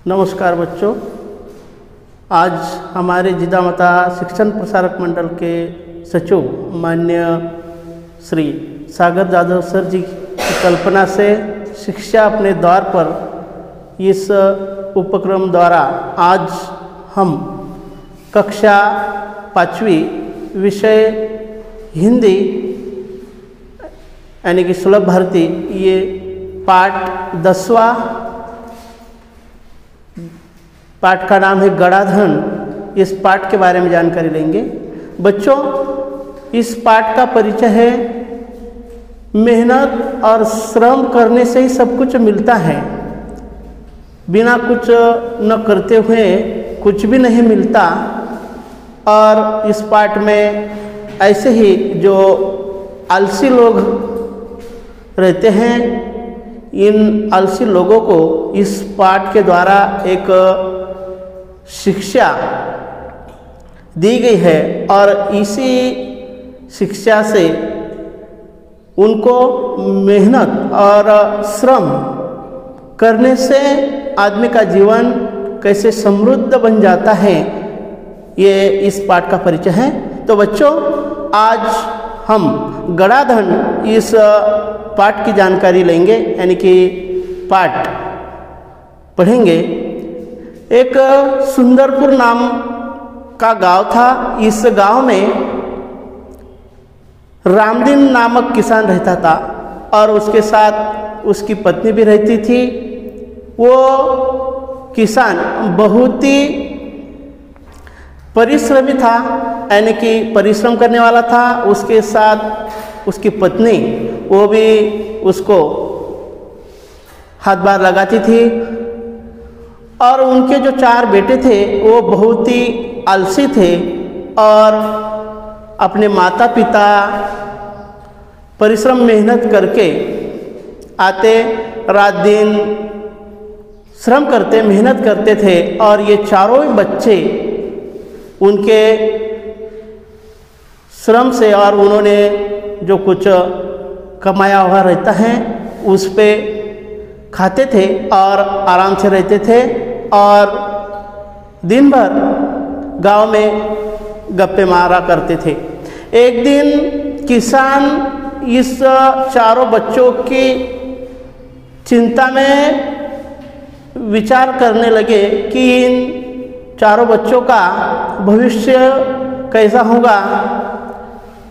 नमस्कार बच्चों। आज हमारे जिदामता शिक्षण प्रसारक मंडल के सचिव माननीय श्री सागर यादव सर जी की कल्पना से शिक्षा अपने द्वार पर इस उपक्रम द्वारा आज हम कक्षा 5वीं विषय हिंदी यानी कि सुलभ भारती ये पाठ 10वां पाठ का नाम है गणाधन। इस पाठ के बारे में जानकारी लेंगे। बच्चों, इस पाठ का परिचय है मेहनत और श्रम करने से ही सब कुछ मिलता है। बिना कुछ न करते हुए कुछ भी नहीं मिलता। और इस पाठ में ऐसे ही जो आलसी लोग रहते हैं, इन आलसी लोगों को इस पाठ के द्वारा एक शिक्षा दी गई है और इसी शिक्षा से उनको मेहनत और श्रम करने से आदमी का जीवन कैसे समृद्ध बन जाता है, ये इस पाठ का परिचय है। तो बच्चों, आज हम गणाधन इस पाठ की जानकारी लेंगे, यानी कि पाठ पढ़ेंगे। एक सुंदरपुर नाम का गांव था। इस गांव में रामदीन नामक किसान रहता था और उसके साथ उसकी पत्नी भी रहती थी। वो किसान बहुत ही परिश्रमी था, यानी कि परिश्रम करने वाला था। उसके साथ उसकी पत्नी वो भी उसको हाथ बार लगाती थी। और उनके जो 4 बेटे थे वो बहुत ही आलसी थे और अपने माता पिता परिश्रम मेहनत करके आते, रात दिन श्रम करते, मेहनत करते थे। और ये चारों बच्चे उनके श्रम से और उन्होंने जो कुछ कमाया हुआ रहता है उस पे खाते थे और आराम से रहते थे और दिन भर गांव में गप्पे मारा करते थे। एक दिन किसान इस चारों बच्चों की चिंता में विचार करने लगे कि इन चारों बच्चों का भविष्य कैसा होगा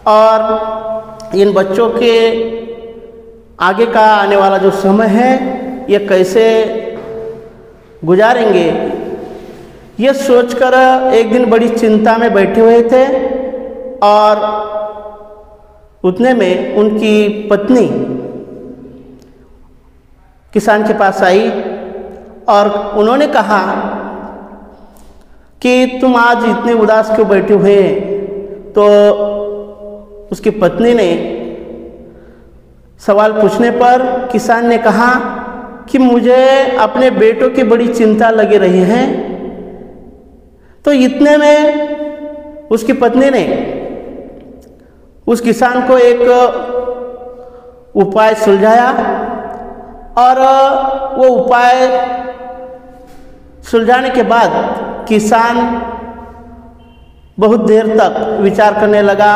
और इन बच्चों के आगे का आने वाला जो समय है ये कैसे गुजारेंगे। ये सोचकर एक दिन बड़ी चिंता में बैठे हुए थे और उतने में उनकी पत्नी किसान के पास आई और उन्होंने कहा कि तुम आज इतने उदास क्यों बैठे हुए हैं। तो उसकी पत्नी ने सवाल पूछने पर किसान ने कहा कि मुझे अपने बेटों की बड़ी चिंता लगी रही है। तो इतने में उसकी पत्नी ने उस किसान को एक उपाय सुलझाया और वो उपाय सुलझाने के बाद किसान बहुत देर तक विचार करने लगा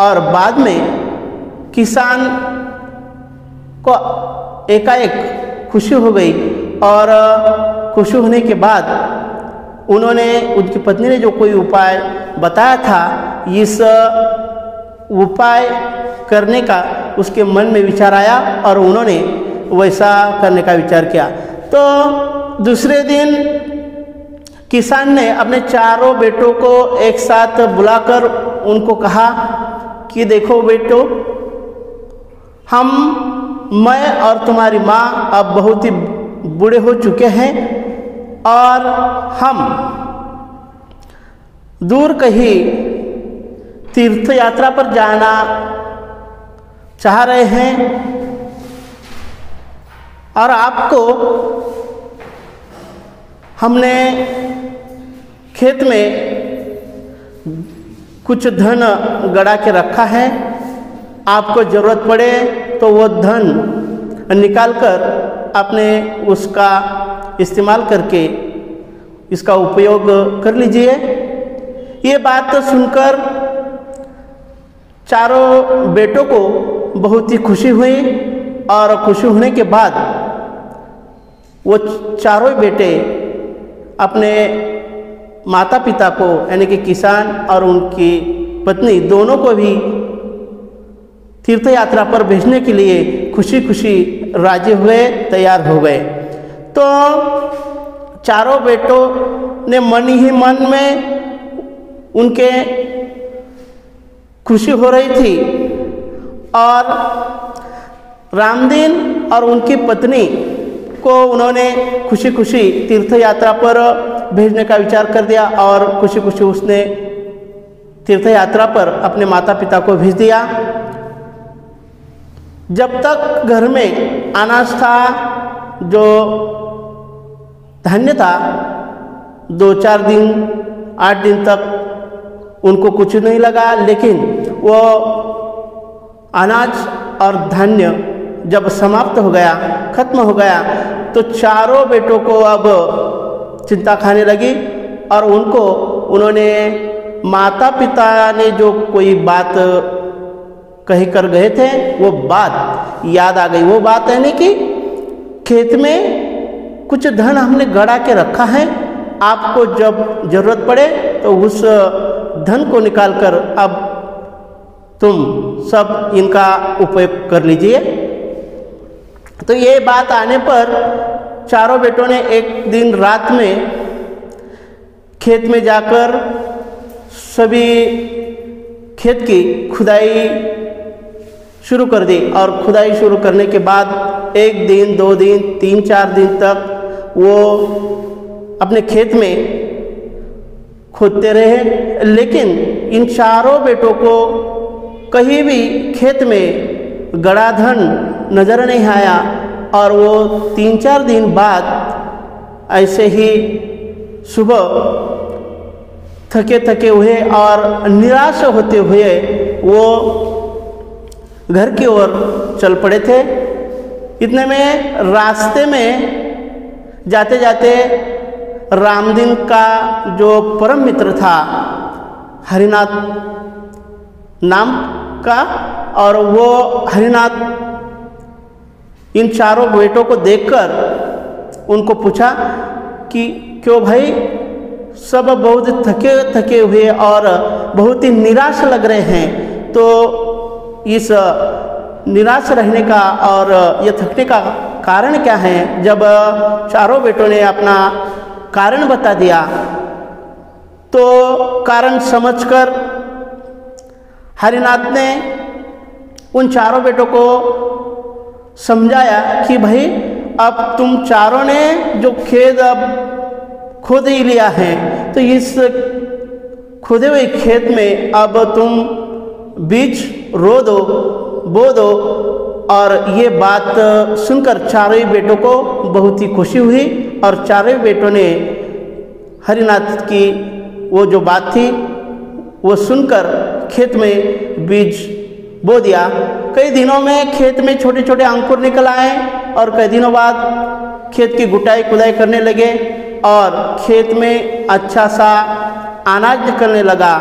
और बाद में किसान को एकाएक खुशी हो गई। और खुशी होने के बाद उन्होंने, उनकी पत्नी ने जो कोई उपाय बताया था, इस उपाय करने का उसके मन में विचार आया और उन्होंने वैसा करने का विचार किया। तो दूसरे दिन किसान ने अपने चारों बेटों को एक साथ बुलाकर उनको कहा कि देखो बेटो, मैं और तुम्हारी माँ अब बहुत ही बूढ़े हो चुके हैं और हम दूर कहीं तीर्थ यात्रा पर जाना चाह रहे हैं और आपको हमने खेत में कुछ धन गड़ा के रखा है। आपको ज़रूरत पड़े तो वो धन निकालकर अपने उसका इस्तेमाल करके इसका उपयोग कर लीजिए। ये बात सुनकर चारों बेटों को बहुत ही खुशी हुई और खुशी होने के बाद वो चारों बेटे अपने माता पिता को यानी कि किसान और उनकी पत्नी दोनों को भी तीर्थ यात्रा पर भेजने के लिए खुशी खुशी राजी हुए, तैयार हो गए। तो चारों बेटों ने मन ही मन में उनके खुशी हो रही थी और रामदीन और उनकी पत्नी को उन्होंने खुशी खुशी तीर्थ यात्रा पर भेजने का विचार कर दिया और खुशी खुशी उसने तीर्थ यात्रा पर अपने माता पिता को भेज दिया। जब तक घर में अनाज था, जो धान्य था, 2-4 दिन 8 दिन तक उनको कुछ नहीं लगा, लेकिन वो अनाज और धान्य जब समाप्त हो गया, खत्म हो गया, तो चारों बेटों को अब चिंता खाने लगी और उन्होंने माता पिता ने जो कोई बात कही कर गए थे वो बात याद आ गई। वो बात है नहीं कि खेत में कुछ धन हमने गड़ा के रखा है, आपको जब जरूरत पड़े तो उस धन को निकालकर अब तुम सब इनका उपयोग कर लीजिए। तो ये बात आने पर चारों बेटों ने एक दिन रात में खेत में जाकर सभी खेत की खुदाई शुरू कर दी और खुदाई शुरू करने के बाद 1 दिन 2 दिन 3-4 दिन तक वो अपने खेत में खोदते रहे, लेकिन इन चारों बेटों को कहीं भी खेत में गड़ा धन नजर नहीं आया और वो 3-4 दिन बाद ऐसे ही सुबह थके थके हुए और निराश होते हुए वो घर की ओर चल पड़े थे। इतने में रास्ते में जाते जाते रामदीन का जो परम मित्र था हरिनाथ नाम का, और वो हरिनाथ इन चारों बेटों को देखकर उनको पूछा कि क्यों भाई, सब बहुत थके थके हुए और बहुत ही निराश लग रहे हैं, तो इस निराश रहने का और ये थकने का कारण क्या है? जब चारों बेटों ने अपना कारण बता दिया तो कारण समझकर हरिनाथ ने उन चारों बेटों को समझाया कि भाई अब तुम चारों ने जो खेत अब खोद ही लिया है, तो इस खोदे हुए खेत में अब तुम बीज रो दो, बो दो। और ये बात सुनकर चारों ही बेटों को बहुत ही खुशी हुई और चारों बेटों ने हरिनाथ की वो जो बात थी वो सुनकर खेत में बीज बो दिया। कई दिनों में खेत में छोटे छोटे अंकुर निकल आए और कई दिनों बाद खेत की गुटाई खुदाई करने लगे और खेत में अच्छा सा अनाज निकलने लगा।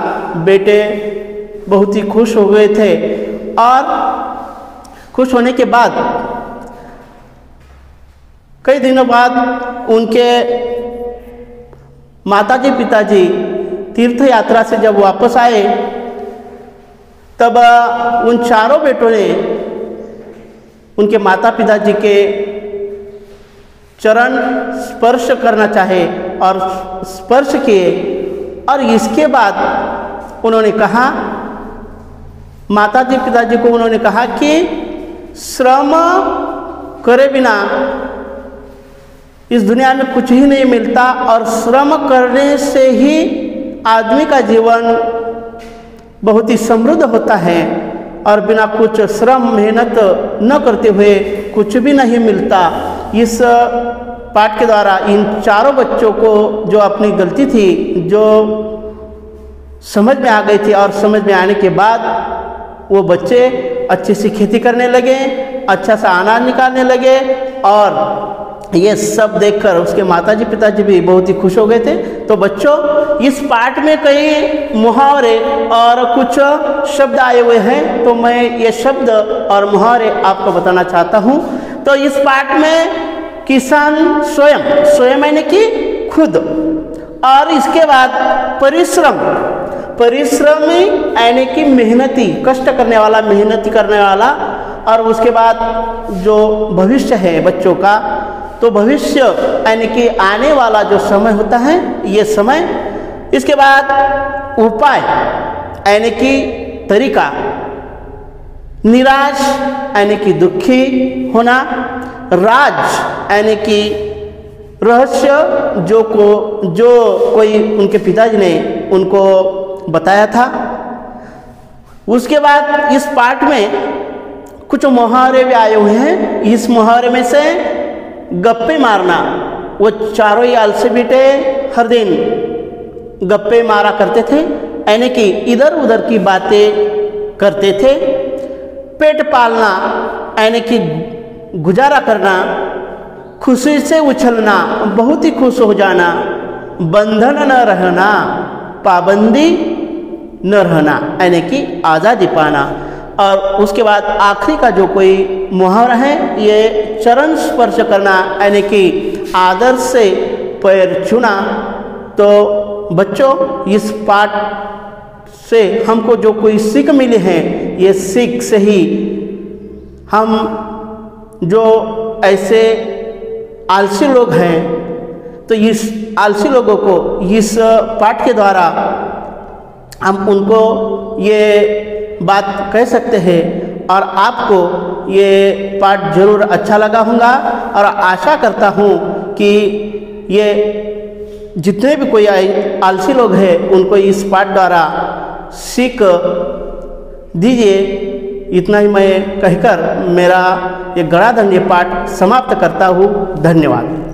बेटे बहुत ही खुश हो गए थे और खुश होने के बाद कई दिनों बाद उनके माताजी पिताजी तीर्थ यात्रा से जब वापस आए तब उन चारों बेटों ने उनके माता पिताजी के चरण स्पर्श करना चाहे और स्पर्श किए और इसके बाद उन्होंने कहा, माताजी पिताजी को उन्होंने कहा कि श्रम करे बिना इस दुनिया में कुछ ही नहीं मिलता और श्रम करने से ही आदमी का जीवन बहुत ही समृद्ध होता है और बिना कुछ श्रम मेहनत न करते हुए कुछ भी नहीं मिलता। इस पाठ के द्वारा इन चारों बच्चों को जो अपनी गलती थी जो समझ में आ गई थी और समझ में आने के बाद वो बच्चे अच्छे से खेती करने लगे, अच्छा सा अनाज निकालने लगे और ये सब देखकर उसके माताजी पिताजी भी बहुत ही खुश हो गए थे। तो बच्चों, इस पाठ में कई मुहावरे और कुछ शब्द आए हुए हैं, तो मैं ये शब्द और मुहावरे आपको बताना चाहता हूँ। तो इस पाठ में किसान स्वयं, स्वयं यानी कि खुद, और इसके बाद परिश्रम, परिश्रमी यानी कि मेहनती, कष्ट करने वाला, मेहनती करने वाला, और उसके बाद जो भविष्य है बच्चों का, तो भविष्य यानी कि आने वाला जो समय होता है ये समय। इसके बाद उपाय यानी कि तरीका, निराश यानी कि दुखी होना, राज यानी कि रहस्य जो कोई उनके पिताजी ने उनको बताया था। उसके बाद इस पाठ में कुछ मुहावरे भी आए हुए हैं। इस मुहावरे में से गप्पे मारना, वो चारों ही आलसी बेटे हर दिन गप्पे मारा करते थे, यानी कि इधर उधर की बातें करते थे। पेट पालना यानी कि गुजारा करना, खुशी से उछलना, बहुत ही खुश हो जाना, बंधन न रहना, पाबंदी न रहना यानी कि आज़ादी पाना। और उसके बाद आखिरी का जो कोई मुहावरा है, ये चरण स्पर्श करना यानी कि आदर से पैर छूना। तो बच्चों, इस पाठ से हमको जो कोई सीख मिली है, ये सीख से ही हम जो ऐसे आलसी लोग हैं, तो इस आलसी लोगों को इस पाठ के द्वारा हम उनको ये बात कह सकते हैं। और आपको ये पाठ जरूर अच्छा लगा होगा, और आशा करता हूँ कि ये जितने भी कोई आलसी लोग हैं उनको इस पाठ द्वारा सीख दीजिए। इतना ही मैं कहकर मेरा ये गणाधन्य पाठ समाप्त करता हूँ। धन्यवाद।